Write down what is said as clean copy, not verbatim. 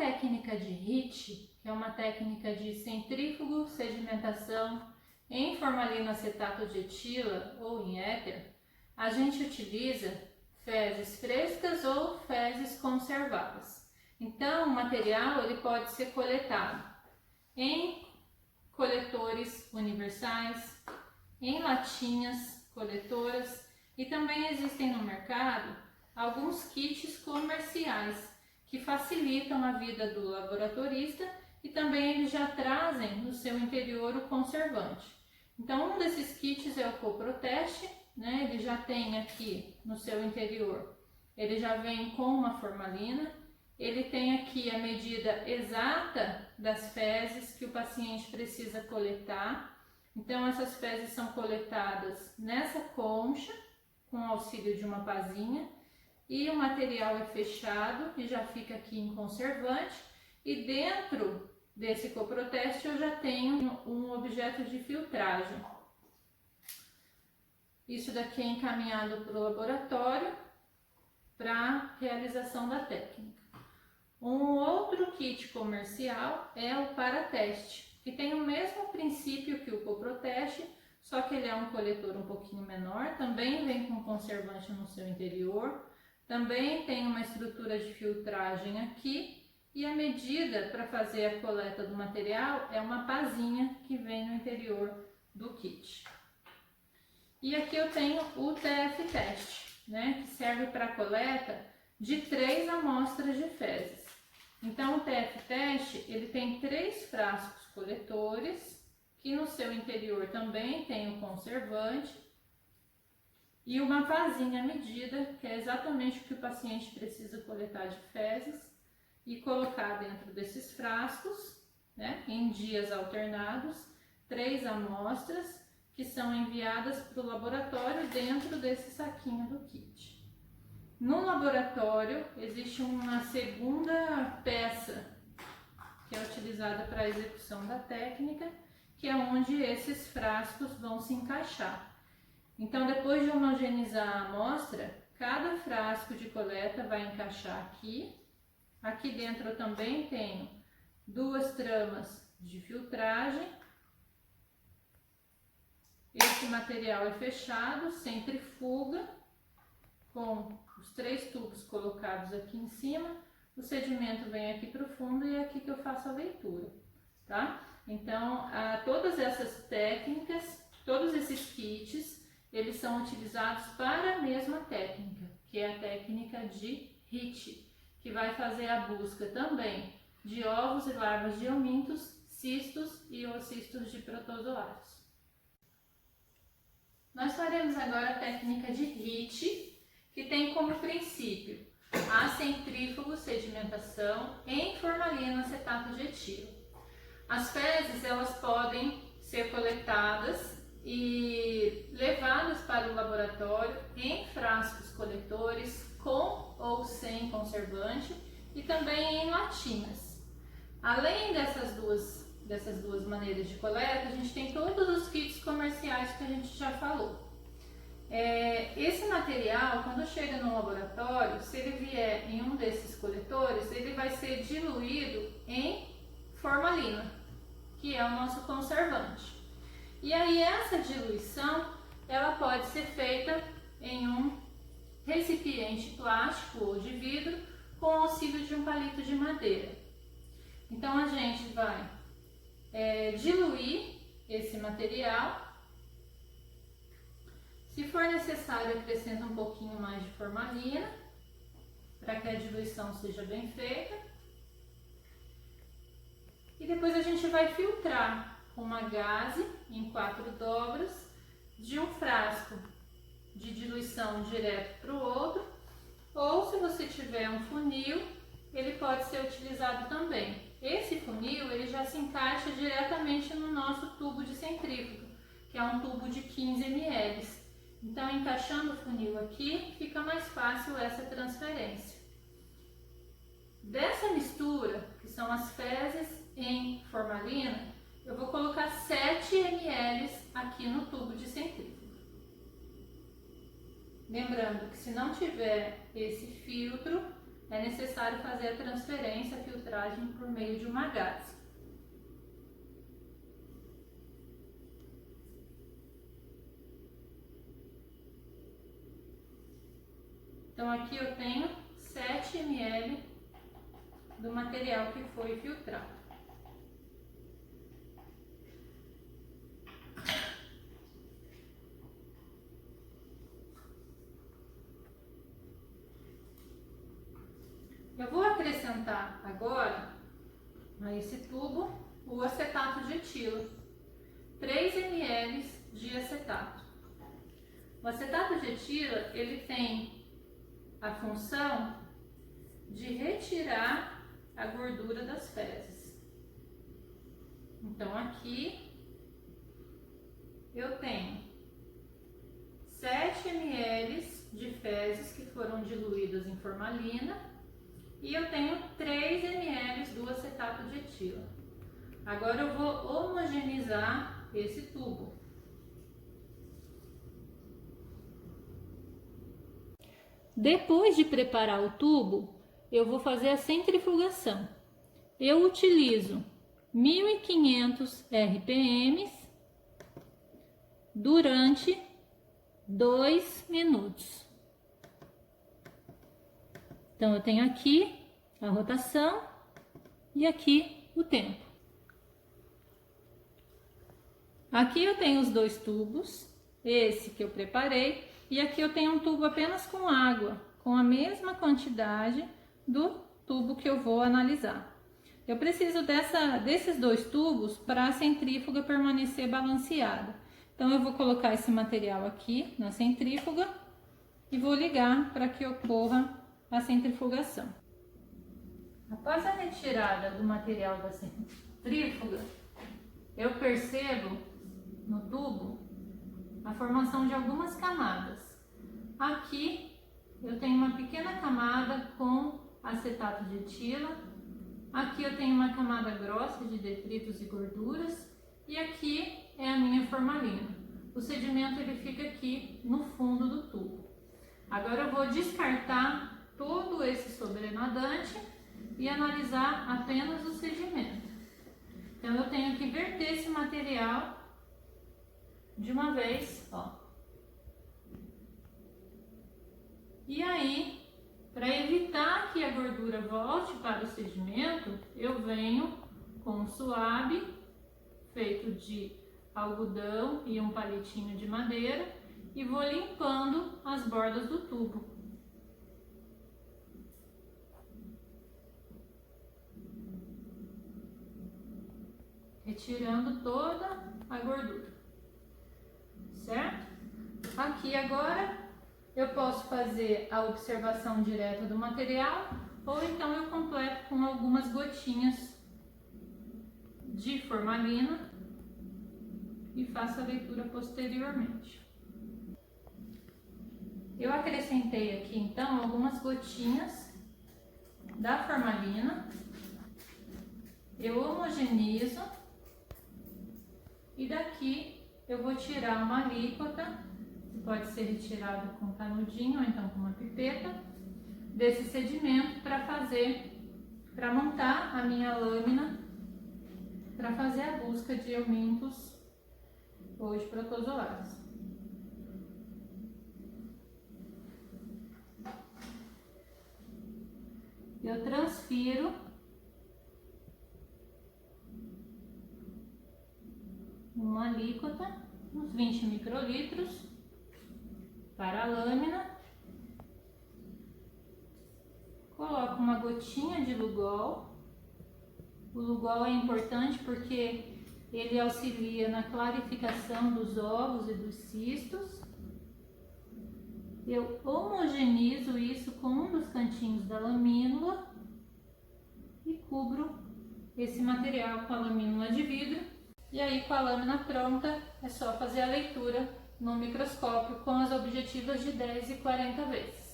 técnica de HIT, que é uma técnica de centrífugo sedimentação em formalina acetato de etila ou em éter, a gente utiliza fezes frescas ou fezes conservadas. Então, o material ele pode ser coletado em coletores universais, em latinhas coletoras, e também existem no mercado alguns kits comerciais que facilitam a vida do laboratorista e também eles já trazem no seu interior o conservante. Então, um desses kits é o Coproteste, né? Ele já tem aqui no seu interior, ele já vem com uma formalina, ele tem aqui a medida exata das fezes que o paciente precisa coletar. Então, essas fezes são coletadas nessa concha, com o auxílio de uma pazinha, e o material é fechado e já fica aqui em conservante. E dentro desse Coproteste eu já tenho um objeto de filtragem. Isso daqui é encaminhado para o laboratório para realização da técnica. Um outro kit comercial é o Parateste, que tem o mesmo princípio que o Coproteste, só que ele é um coletor um pouquinho menor, também vem com conservante no seu interior, também tem uma estrutura de filtragem aqui, e a medida para fazer a coleta do material é uma pazinha que vem no interior do kit. E aqui eu tenho o TF-Teste, né, que serve para a coleta de 3 amostras de fezes. Então, o TF-Teste ele tem 3 frascos coletores, que no seu interior também tem o conservante, e uma pazinha medida, que é exatamente o que o paciente precisa coletar de fezes, e colocar dentro desses frascos, né, em dias alternados, 3 amostras que são enviadas para o laboratório dentro desse saquinho do kit. No laboratório existe uma segunda peça que é utilizada para a execução da técnica, que é onde esses frascos vão se encaixar. Então, depois de homogeneizar a amostra, cada frasco de coleta vai encaixar aqui. Aqui dentro eu também tenho 2 tramas de filtragem. Esse material é fechado, centrifuga, com os 3 tubos colocados aqui em cima. O sedimento vem aqui para o fundo e é aqui que eu faço a leitura, tá? Então, todas essas técnicas, todos esses kits, eles são utilizados para a mesma técnica, que é a técnica de HIT, que vai fazer a busca também de ovos e larvas de eumintos, cistos e oocistos de protozoários. Nós faremos agora a técnica de HIT, que tem como princípio a centrífugo sedimentação em formalina acetato de etilo. As fezes elas podem ser coletadas e levadas para o laboratório em frascos coletores com ou sem conservante e também em latinhas. Além dessas duas maneiras de coleta, a gente tem todos os kits comerciais que a gente já falou. Esse material, quando chega no laboratório, se ele vier em um desses coletores, ele vai ser diluído em formalina, que é o nosso conservante. E aí essa diluição, ela pode ser feita em um recipiente plástico ou de vidro com o auxílio de um palito de madeira. Então a gente vai diluir esse material. Se for necessário, acrescenta um pouquinho mais de formalina para que a diluição seja bem feita. E depois a gente vai filtrar com uma gaze em 4 dobras de um frasco de diluição direto para o outro, ou se você tiver um funil, ele pode ser utilizado também. Esse funil ele já se encaixa diretamente no nosso tubo de centrífuga, que é um tubo de 15 ml. Então, encaixando o funil aqui, fica mais fácil essa transferência. Dessa mistura, que são as fezes em formalina, eu vou colocar 7 ml aqui no tubo de centrífuga. Lembrando que se não tiver esse filtro, é necessário fazer a transferência, a filtragem por meio de uma gaze. Então aqui eu tenho 7 ml do material que foi filtrado. Eu vou acrescentar agora a esse tubo o acetato de etila, 3 ml de acetato. O acetato de etila, ele tem a função de retirar a gordura das fezes. Então aqui eu tenho 7 ml de fezes que foram diluídas em formalina e eu tenho 3 ml do acetato de etila. Agora eu vou homogeneizar esse tubo. Depois de preparar o tubo, eu vou fazer a centrifugação. Eu utilizo 1500 RPM durante 2 minutos. Então eu tenho aqui a rotação e aqui o tempo. Aqui eu tenho os 2 tubos, esse que eu preparei, e aqui eu tenho um tubo apenas com água, com a mesma quantidade do tubo que eu vou analisar. Eu preciso desses 2 tubos para a centrífuga permanecer balanceada. Então eu vou colocar esse material aqui na centrífuga e vou ligar para que ocorra a centrifugação. Após a retirada do material da centrífuga, eu percebo no tubo a formação de algumas camadas. Aqui eu tenho uma pequena camada com acetato de etila, aqui eu tenho uma camada grossa de detritos e gorduras e aqui é a minha formalina. O sedimento ele fica aqui no fundo do tubo. Agora eu vou descartar todo esse sobrenadante e analisar apenas o sedimento. Então eu tenho que verter esse material de uma vez, ó. E aí, para evitar que a gordura volte para o sedimento, eu venho com um suave feito de algodão e um palitinho de madeira e vou limpando as bordas do tubo. Retirando toda a gordura, certo? Aqui agora eu posso fazer a observação direta do material ou então eu completo com algumas gotinhas de formalina e faço a leitura posteriormente. Eu acrescentei aqui então algumas gotinhas da formalina, eu homogenizo e daqui eu vou tirar uma alíquota, que pode ser retirado com canudinho ou então com uma pipeta, desse sedimento para montar a minha lâmina, para fazer a busca de eumintos ou de protozoários. Eu transfiro uma alíquota, uns 20 microlitros, para a lâmina. Coloco uma gotinha de Lugol. O Lugol é importante porque ele auxilia na clarificação dos ovos e dos cistos. Eu homogenizo isso com um dos cantinhos da lamínula e cubro esse material com a lamínula de vidro. E aí, com a lâmina pronta, é só fazer a leitura no microscópio com as objetivas de 10 e 40 vezes.